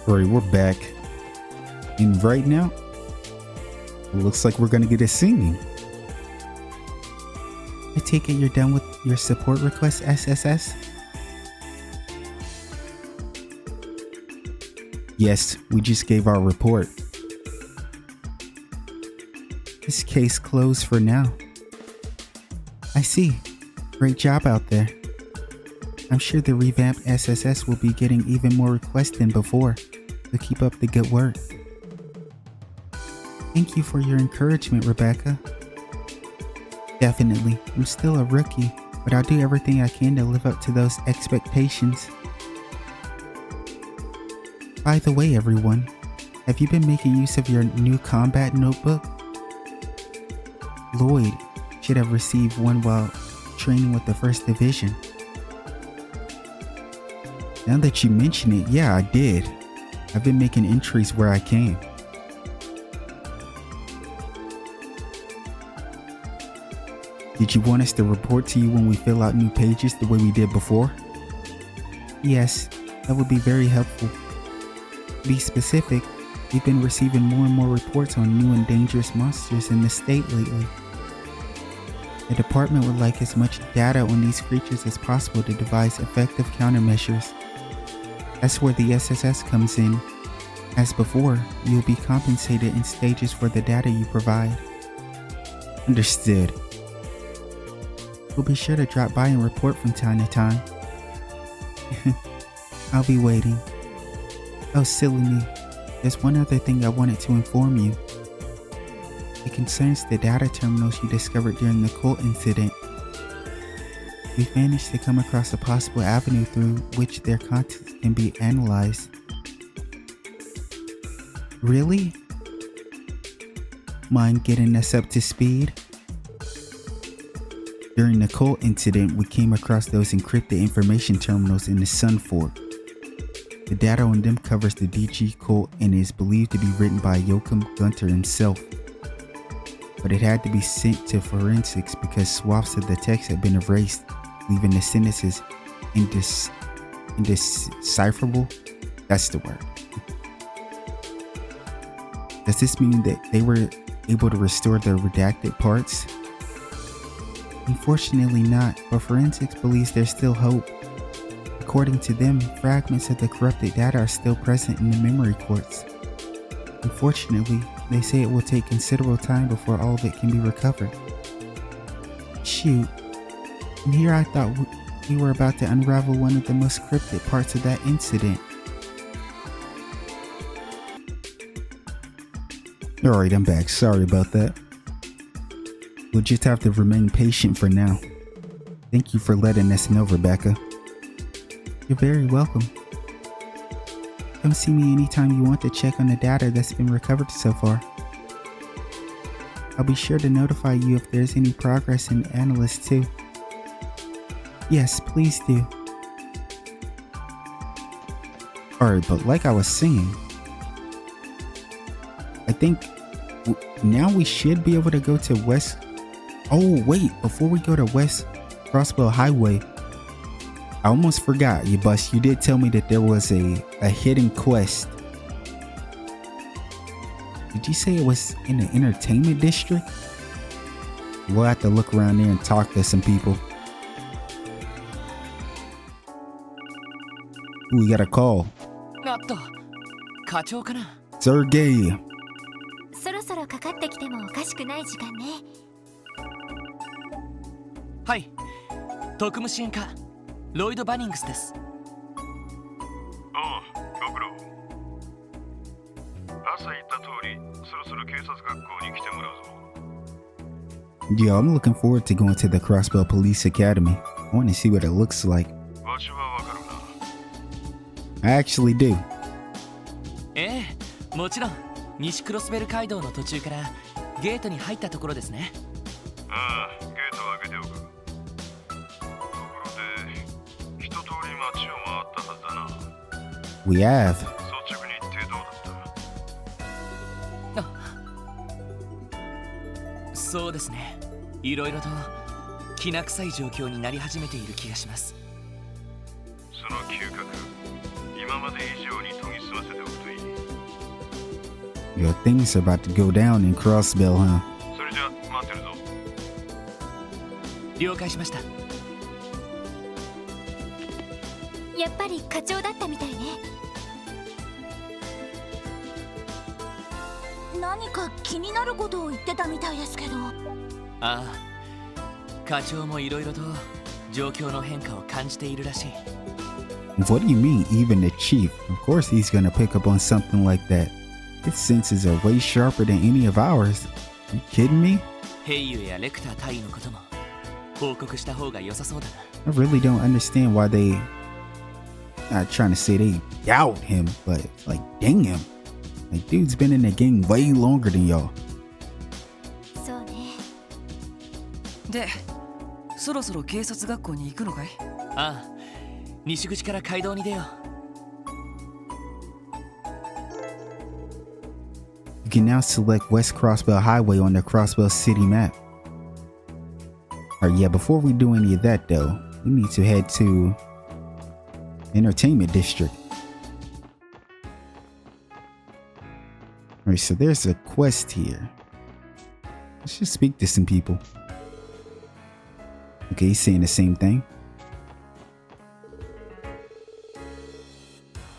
Alright, we're back. And right now, it looks like we're gonna get a singing. I take it you're done with your support request, SSS? Yes, we just gave our report. This case closed for now. I see. Great job out there. I'm sure the revamped SSS will be getting even more requests than before, so keep up the good work. Thank you for your encouragement, Rebecca. Definitely. I'm still a rookie, but I'll do everything I can to live up to those expectations. By the way, everyone, have you been making use of your new combat notebook? Lloyd should have received one while training with the 1st Division. Now that you mention it, yeah, I did. I've been making entries where I can. Did you want us to report to you when we fill out new pages the way we did before? Yes, that would be very helpful. To be specific, we've been receiving more and more reports on new and dangerous monsters in the state lately. The department would like as much data on these creatures as possible to devise effective countermeasures. That's where the SSS comes in. As before, you'll be compensated in stages for the data you provide. Understood. We'll be sure to drop by and report from time to time. I'll be waiting. Oh, silly me. There's one other thing I wanted to inform you. It concerns the data terminals you discovered during the cult incident. We've managed to come across a possible avenue through which their contents can be analyzed. Really? Mind getting us up to speed? During the cult incident, we came across those encrypted information terminals in the Sun Fork. The data on them covers the DG cult and is believed to be written by Joachim Gunter himself. But it had to be sent to forensics because swaths of the text had been erased, leaving the sentences indecipherable. That's the word. Does this mean that they were able to restore the redacted parts? Unfortunately not, but forensics believes there's still hope. According to them, fragments of the corrupted data are still present in the memory quartz. Unfortunately, they say it will take considerable time before all of it can be recovered. Shoot. And here I thought we were about to unravel one of the most cryptic parts of that incident. Alright, I'm back. Sorry about that. We'll just have to remain patient for now. Thank you for letting us know, Rebecca. You're very welcome. Come see me anytime you want to check on the data that's been recovered so far. I'll be sure to notify you if there's any progress in Analyst too. Yes, please do. Alright, but like I was saying, I think now we should be able to go to West. Oh wait, before we go to West Crossbell Highway, I almost forgot, you did tell me that there was a hidden quest. Did you say it was in the entertainment district? We'll have to look around there and talk to some people. Ooh, we got a call. Sergey. そろそろかかってきてもおかしくない時間ね。はい、特務支援課ロイド・バニングスです。ああ、ご苦労。朝言った通り、そろそろ警察学校に来てもらうぞ。Yeah, I'm looking forward to going to the Crossbell Police Academy. I want to see what it looks like. 場所はわかるI な。actually do. ええ、もちろん。西クロスベル街道の途中からゲートに入ったところですね。ああ、ゲートを開けておく。ところで、一通り街を回ったはずだな。We have. 率直に言ってどうだった？そうですね。いろいろときな臭い状況になり始めている気がします。その嗅覚、今まで以上に研ぎ澄ませておくと Yo, things are about to go down in Crossbell, huh? それじゃ待ってるぞ。了解しました。やっぱり課長だったみたいね。何か気になることを言ってたみたいですけど。ああ、課長もいろいろと状況の変化を感じているらしい。What do you mean, even the chief? Of course he's gonna pick up on something like that. His senses are way sharper than any of ours. You kidding me? ヘイユやレクター大尉のことも報告した方が良さそうだな。I really don't understand why they not trying to say they doubt him, but it's like, damn. Like, dude's been in the game way longer than y'all. そうね。で、そろそろ警察学校に行くのかい？ああ、西口から街道に出よう。You can now select West Crossbell Highway on the Crossbell city map. Alright, yeah, before we do any of that though, we need to head to Entertainment District. Alright, so there's a quest here. Let's just speak to some people. Okay, he's saying the same thing.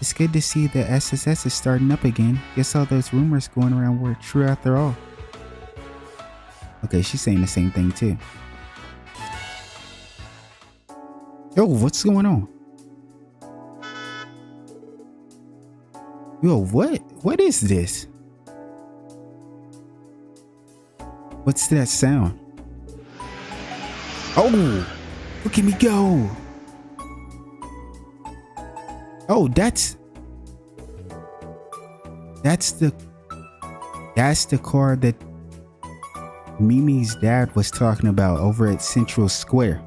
It's good to see that SSS is starting up again. Guess all those rumors going around were true after all. Okay, she's saying the same thing too. Yo, what's going on? Yo, what is this? What's that sound? Oh, look at me go. Oh, that's the car that Mimi's dad was talking about over at Central Square.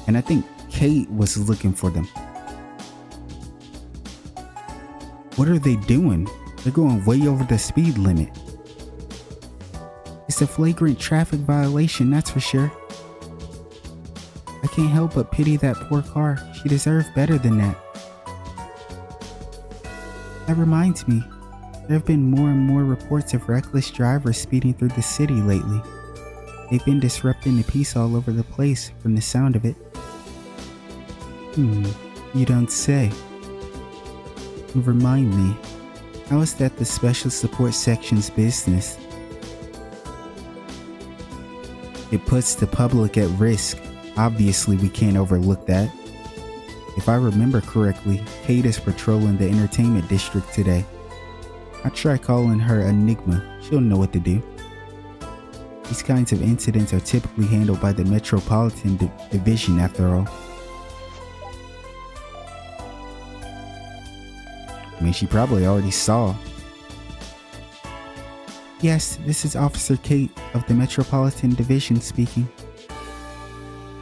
And I think Kate was looking for them. What are they doing? They're going way over the speed limit. It's a flagrant traffic violation, that's for sure. I can't help but pity that poor car. She deserved better than that. That reminds me, there have been more and more reports of reckless drivers speeding through the city lately. They've been disrupting the peace all over the place, from the sound of it. You don't say. Remind me, how is that the Special Support Section's business? It puts the public at risk. Obviously, we can't overlook that. If I remember correctly, Kate is patrolling the entertainment district today. I try calling her Enigma. She'll know what to do. These kinds of incidents are typically handled by the Metropolitan Division after all. I mean, she probably already saw. Yes, this is Officer Kate of the Metropolitan Division speaking.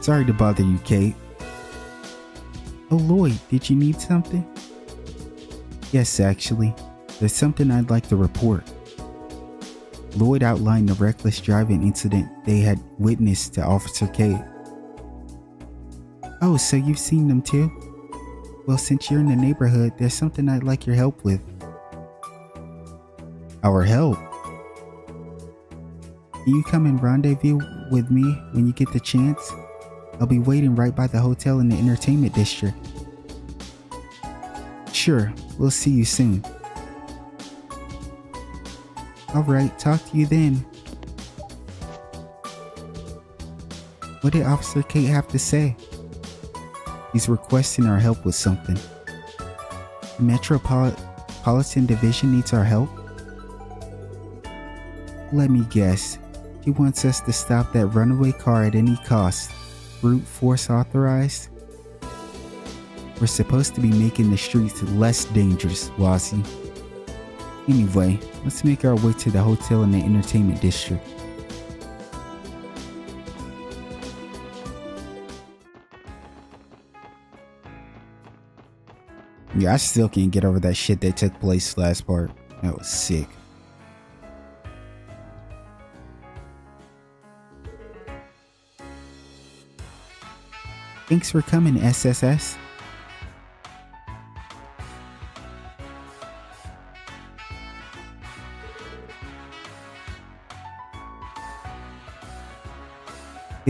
Sorry to bother you, Kate. Oh, Lloyd, did you need something? Yes, actually. There's something I'd like to report. Lloyd outlined the reckless driving incident they had witnessed to Officer Kate. Oh, so you've seen them too? Well, since you're in the neighborhood, there's something I'd like your help with. Our help? Can you come and rendezvous with me when you get the chance? I'll be waiting right by the hotel in the entertainment district. Sure, we'll see you soon. Alright, talk to you then. What did Officer Kate have to say? He's requesting our help with something. The Metropolitan Division needs our help? Let me guess. He wants us to stop that runaway car at any cost. Brute force authorized? We're supposed to be making the streets less dangerous, Wazzy. Anyway, let's make our way to the hotel in the entertainment district. Yeah, I still can't get over that shit that took place last part. That was sick. Thanks for coming, SSS.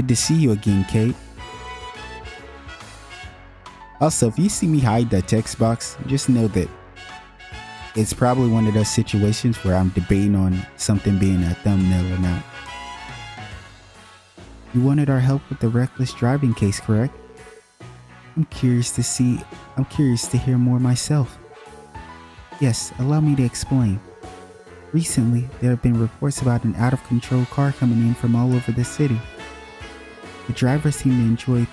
Good to see you again, Kate. Also, if you see me hide that text box, just know that it's probably one of those situations where I'm debating on something being a thumbnail or not. You wanted our help with the reckless driving case, correct? I'm curious to hear more myself. Yes, allow me to explain. Recently, there have been reports about an out-of-control car coming in from all over the city. The drivers seem to enjoy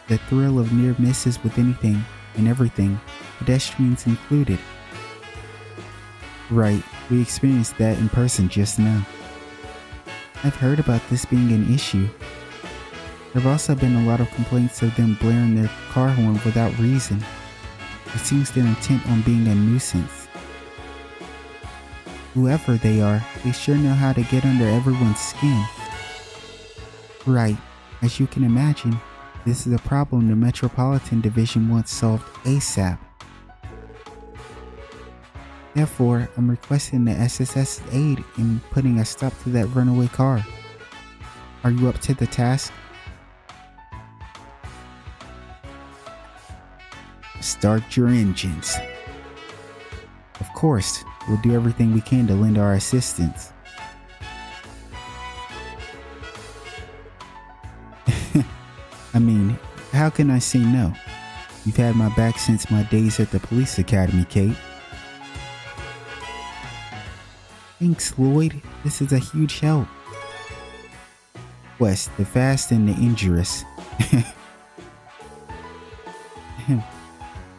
the thrill of near misses with anything and everything, pedestrians included. Right, we experienced that in person just now. I've heard about this being an issue. There have also been a lot of complaints of them blaring their car horn without reason. It seems they're intent on being a nuisance. Whoever they are, they sure know how to get under everyone's skin. Right, as you can imagine, this is a problem the Metropolitan Division wants solved ASAP. Therefore, I'm requesting the SSS's aid in putting a stop to that runaway car. Are you up to the task? Start your engines. Of course, we'll do everything we can to lend our assistance. I mean, how can I say no? You've had my back since my days at the police academy, Kate. Thanks, Lloyd. This is a huge help. West, the fast and the injurious.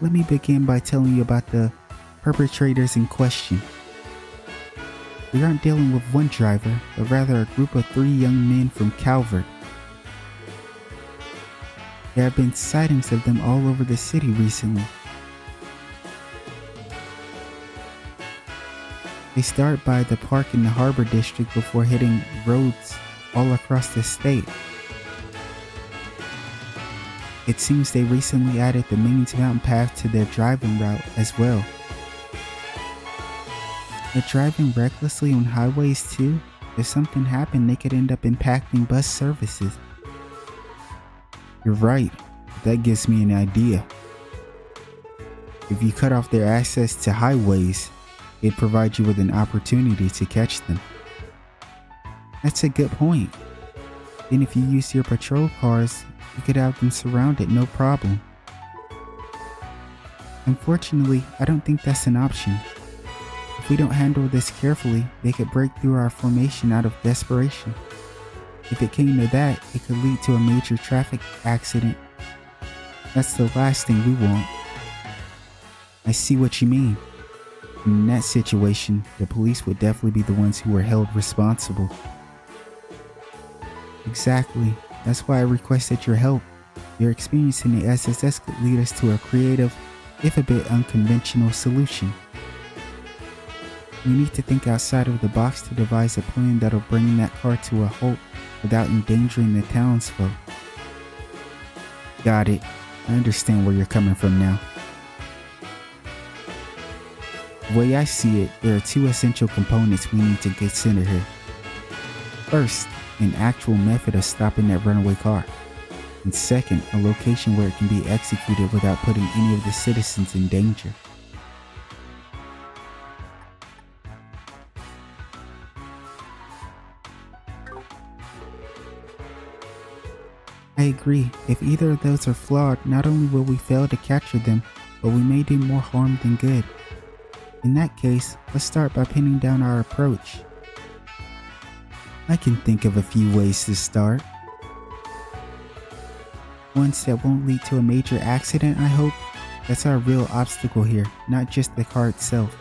Let me begin by telling you about the perpetrators in question. We aren't dealing with one driver, but rather a group of 3 young men from Calvert. There have been sightings of them all over the city recently. They start by the park in the Harbor District before hitting roads all across the state. It seems they recently added the Mains Mountain Path to their driving route as well. They're driving recklessly on highways too. If something happened, they could end up impacting bus services. You're right. That gives me an idea. If you cut off their access to highways, it'd provide you with an opportunity to catch them. That's a good point. Then if you use your patrol cars, you could have them surrounded, no problem. Unfortunately, I don't think that's an option. If we don't handle this carefully, they could break through our formation out of desperation. If it came to that, it could lead to a major traffic accident. That's the last thing we want. I see what you mean. In that situation, the police would definitely be the ones who were held responsible. Exactly. That's why I requested your help. Your experience in the SSS could lead us to a creative, if a bit unconventional solution. We need to think outside of the box to devise a plan that'll bring that car to a halt without endangering the townsfolk. Got it. I understand where you're coming from now. The way I see it, there are 2 essential components we need to consider here. First, an actual method of stopping that runaway car. And second, a location where it can be executed without putting any of the citizens in danger. I agree. If either of those are flawed, not only will we fail to capture them, but we may do more harm than good. In that case, let's start by pinning down our approach. I can think of a few ways to start. Ones that won't lead to a major accident, I hope. That's our real obstacle here, not just the car itself.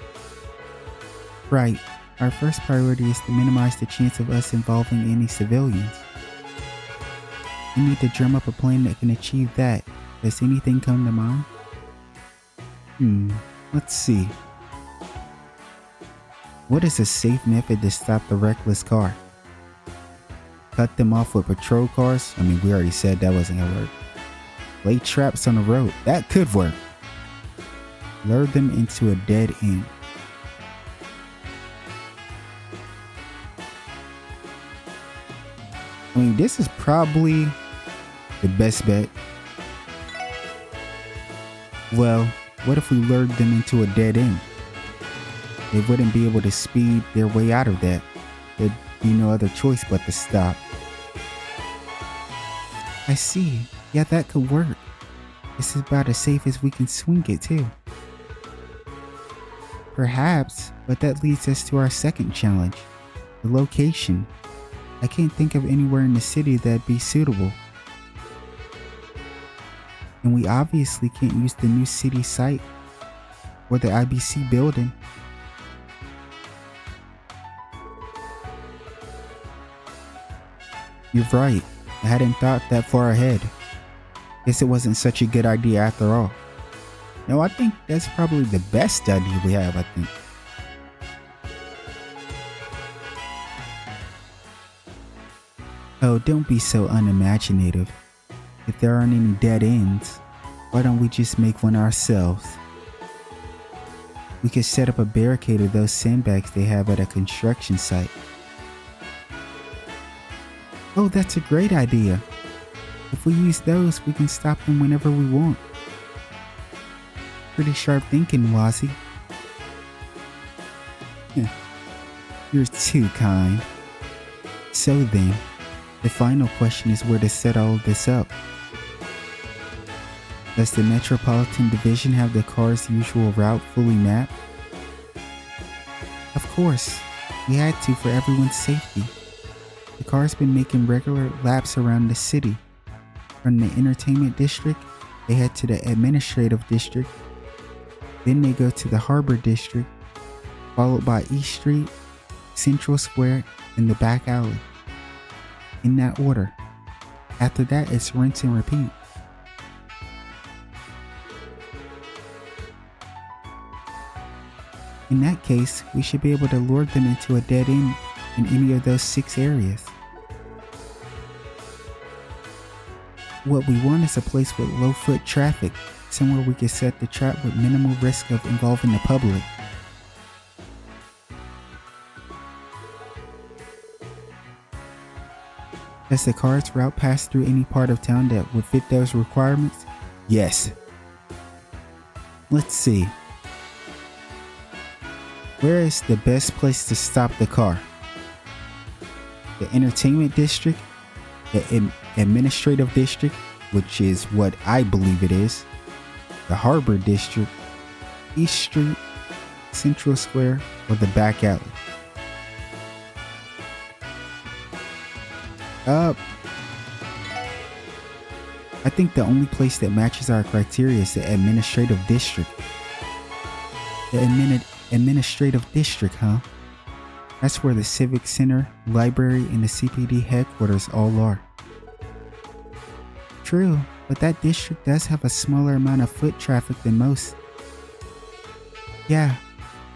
Right, our first priority is to minimize the chance of us involving any civilians. We need to drum up a plan that can achieve that. Does anything come to mind? Let's see. What is a safe method to stop the reckless car? Cut them off with patrol cars? I mean, we already said that wasn't gonna work. Lay traps on the road? That could work. Lure them into a dead end. I mean, this is probably the best bet. Well, what if we lured them into a dead end? They wouldn't be able to speed their way out of that. There'd be no other choice but to stop. I see. Yeah, that could work. This is about as safe as we can swing it too. Perhaps, but that leads us to our second challenge. The location. I can't think of anywhere in the city that'd be suitable. And we obviously can't use the new city site or the IBC building. You're right. I hadn't thought that far ahead. Guess it wasn't such a good idea after all. No, I think that's probably the best idea we have, I think. Oh, don't be so unimaginative. If there aren't any dead ends, why don't we just make one ourselves? We could set up a barricade of those sandbags they have at a construction site. Oh, that's a great idea. If we use those, we can stop them whenever we want. Pretty sharp thinking, Wazzy. You're too kind. So then, the final question is where to set all of this up. Does the Metropolitan Division have the car's usual route fully mapped? Of course, we had to for everyone's safety. The car's been making regular laps around the city. From the entertainment district, they head to the administrative district. Then they go to the harbor district, followed by East Street, Central Square, and the back alley. In that order. After that, it's rinse and repeat. In that case, we should be able to lure them into a dead end in any of those 6 areas. What we want is a place with low foot traffic, somewhere we can set the trap with minimal risk of involving the public. Does the car's route pass through any part of town that would fit those requirements? Yes. Let's see. Where is the best place to stop the car? The entertainment district, the administrative district, which is what I believe it is, the harbor district, East Street, Central Square, or the back alley. I think the only place that matches our criteria is the administrative district. The administrative district, huh? That's where the civic center, library, and the CPD headquarters all are. True, but that district does have a smaller amount of foot traffic than most. Yeah,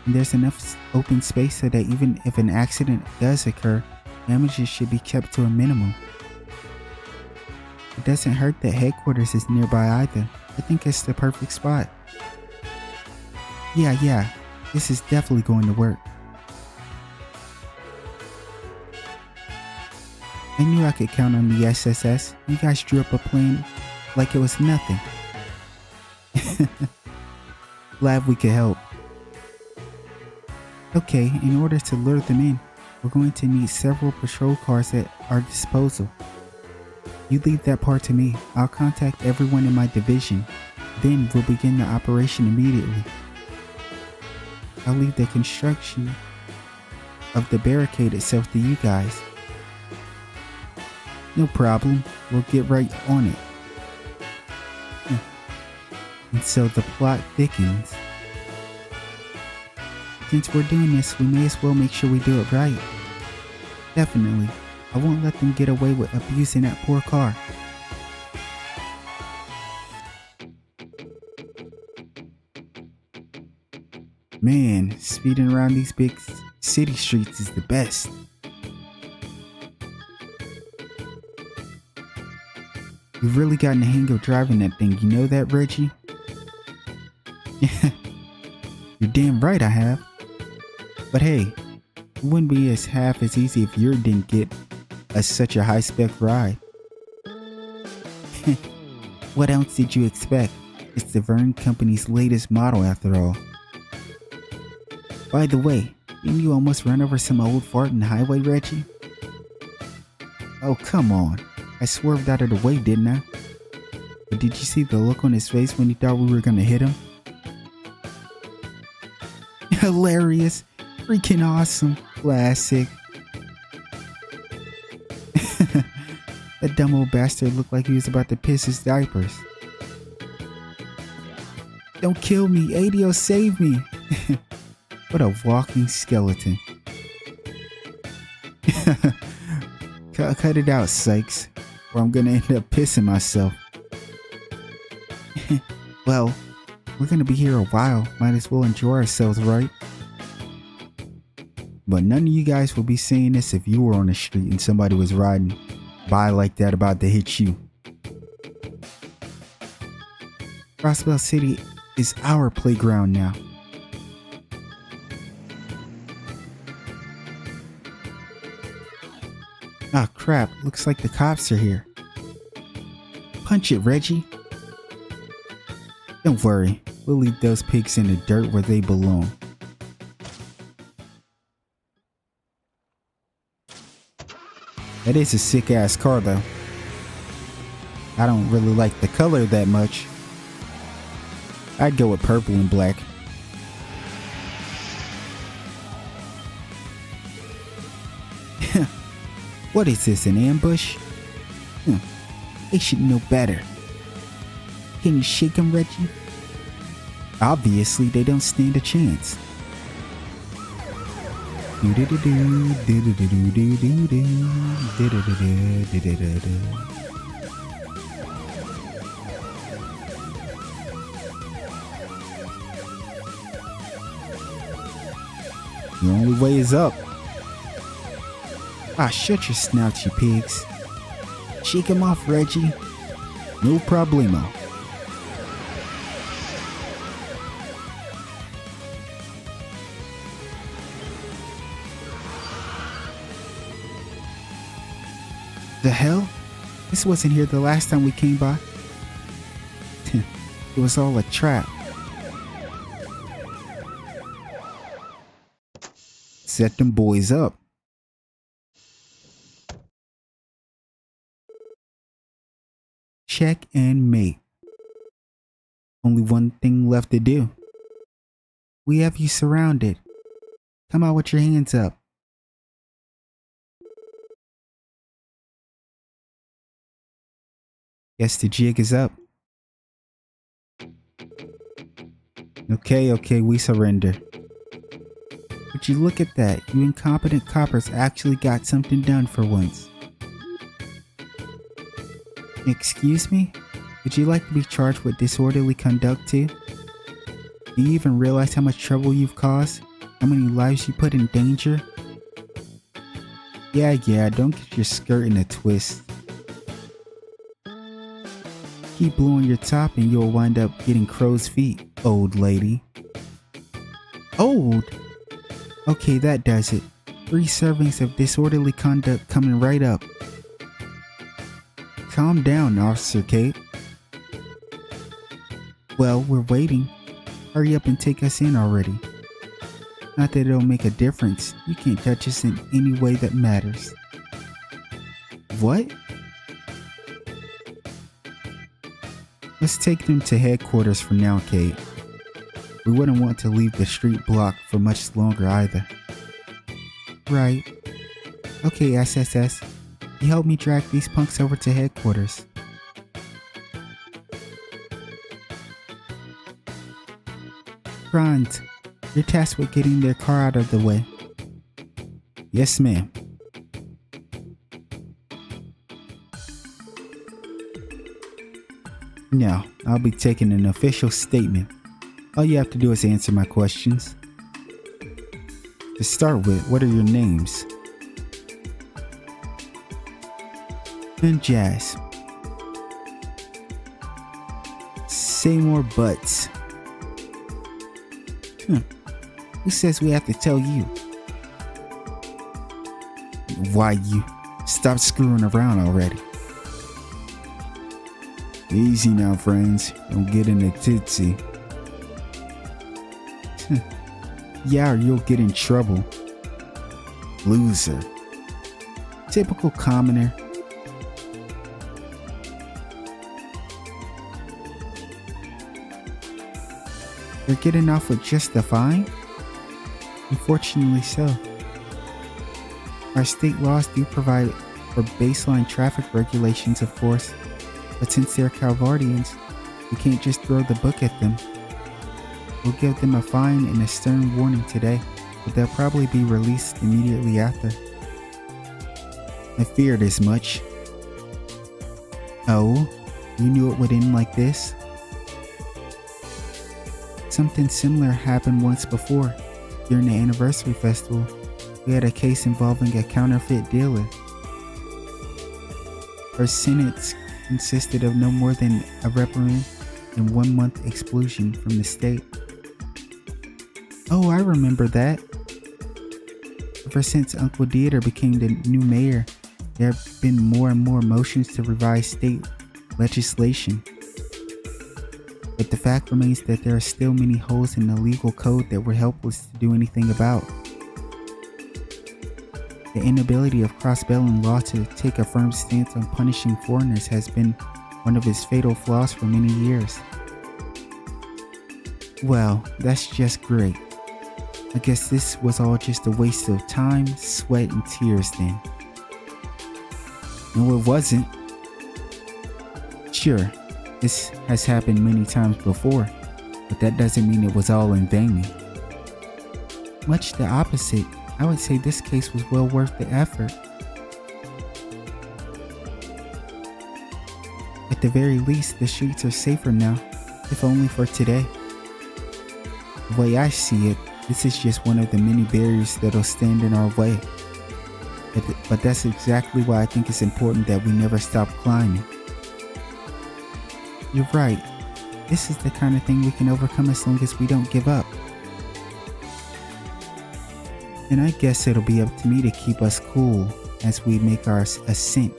and there's enough open space so that even if an accident does occur, damages should be kept to a minimum. It doesn't hurt that headquarters is nearby either. I think it's the perfect spot. Yeah, this is definitely going to work. I knew I could count on the SSS. You guys drew up a plan like it was nothing. Glad we could help. Okay, in order to lure them in, we're going to need several patrol cars at our disposal. You leave that part to me. I'll contact everyone in my division. Then we'll begin the operation immediately. I'll leave the construction of the barricade itself to you guys. No problem. We'll get right on it. And so the plot thickens. Since we're doing this, we may as well make sure we do it right. Definitely. I won't let them get away with abusing that poor car. Man, speeding around these big city streets is the best. You've really gotten the hang of driving that thing, you know that, Reggie? You're damn right I have. But hey, it wouldn't be half as easy if yours didn't get such a high-spec ride. What else did you expect? It's the Verne Company's latest model after all. By the way, didn't you almost run over some old fart in the highway, Reggie? Oh, come on. I swerved out of the way, didn't I? But did you see the look on his face when he thought we were gonna hit him? Hilarious. Freaking awesome. Classic. That dumb old bastard looked like he was about to piss his diapers. Don't kill me. ADO, save me. What a walking skeleton. Cut it out, Sykes, or I'm gonna end up pissing myself. Well, we're gonna be here a while. Might as well enjoy ourselves, right? But none of you guys will be saying this if you were on the street and somebody was riding by like that about to hit you. Crossbell City is our playground now. Ah, crap. Looks like the cops are here. Punch it, Reggie. Don't worry. We'll leave those pigs in the dirt where they belong. That is a sick-ass car, though. I don't really like the color that much. I'd go with purple and black. What is this, an ambush? They should know better. Can you shake them, Reggie? Obviously, they don't stand a chance. The only way is up. Ah, shut your snout, you pigs. Shake him off, Reggie. No problemo. The hell? This wasn't here the last time we came by. It was all a trap. Set them boys up. Check and mate. Only one thing left to do. We have you surrounded. Come out with your hands up. Guess the jig is up. Okay, we surrender. Would you look at that? You incompetent coppers actually got something done for once. Excuse me? Would you like to be charged with disorderly conduct too? Do you even realize how much trouble you've caused? How many lives you put in danger? Yeah, don't get your skirt in a twist. Keep blowing your top and you'll wind up getting crow's feet, old lady. Old? Okay, that does it. 3 servings of disorderly conduct coming right up. Calm down, Officer Kate. Well, we're waiting. Hurry up and take us in already. Not that it'll make a difference. You can't touch us in any way that matters. What? Let's take them to headquarters for now, Kate. We wouldn't want to leave the street blocked for much longer either. Right. Okay, SSS. You help me drag these punks over to headquarters. Franz, you're tasked with getting their car out of the way. Yes, ma'am. Now, I'll be taking an official statement. All you have to do is answer my questions. To start with, what are your names? And Jazz. Say more buts. Who says we have to tell you? Why you? Stop screwing around already. Easy now, friends. Don't get in a titsy. Yeah, or you'll get in trouble. Loser. Typical commoner. They're getting off with just a fine? Unfortunately so. Our state laws do provide for baseline traffic regulations, of course, but since they're Calvardians, we can't just throw the book at them. We'll give them a fine and a stern warning today, but they'll probably be released immediately after. I feared as much. Oh, you knew it would end like this? Something similar happened once before. During the anniversary festival, we had a case involving a counterfeit dealer. Her sentence consisted of no more than a reprimand and 1 month exclusion from the state. Oh, I remember that. Ever since Uncle Dieter became the new mayor, there have been more and more motions to revise state legislation. But the fact remains that there are still many holes in the legal code that we're helpless to do anything about. The inability of Crossbell in law to take a firm stance on punishing foreigners has been one of his fatal flaws for many years. Well, that's just great. I guess this was all just a waste of time, sweat, and tears then. No, it wasn't. Sure, this has happened many times before, but that doesn't mean it was all in vain. Much the opposite. I would say this case was well worth the effort. At the very least, the streets are safer now, if only for today. The way I see it, this is just one of the many barriers that'll stand in our way. But that's exactly why I think it's important that we never stop climbing. You're right. This is the kind of thing we can overcome as long as we don't give up. And I guess it'll be up to me to keep us cool as we make our ascent.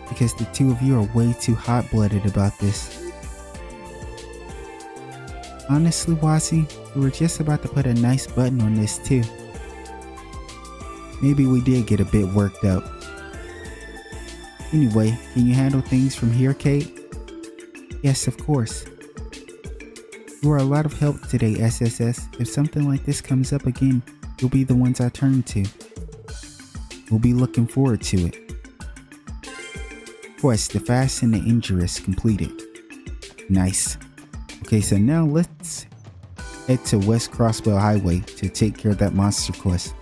Because the two of you are way too hot-blooded about this. Honestly, Wasi, we were just about to put a nice button on this too. Maybe we did get a bit worked up. Anyway, can you handle things from here, Kate? Yes, of course. You are a lot of help today, SSS. If something like this comes up again, you'll be the ones I turn to. We'll be looking forward to it. Quest, the fast and the Injurious completed. Nice. Okay, so now let's head to West Crossbell Highway to take care of that monster quest.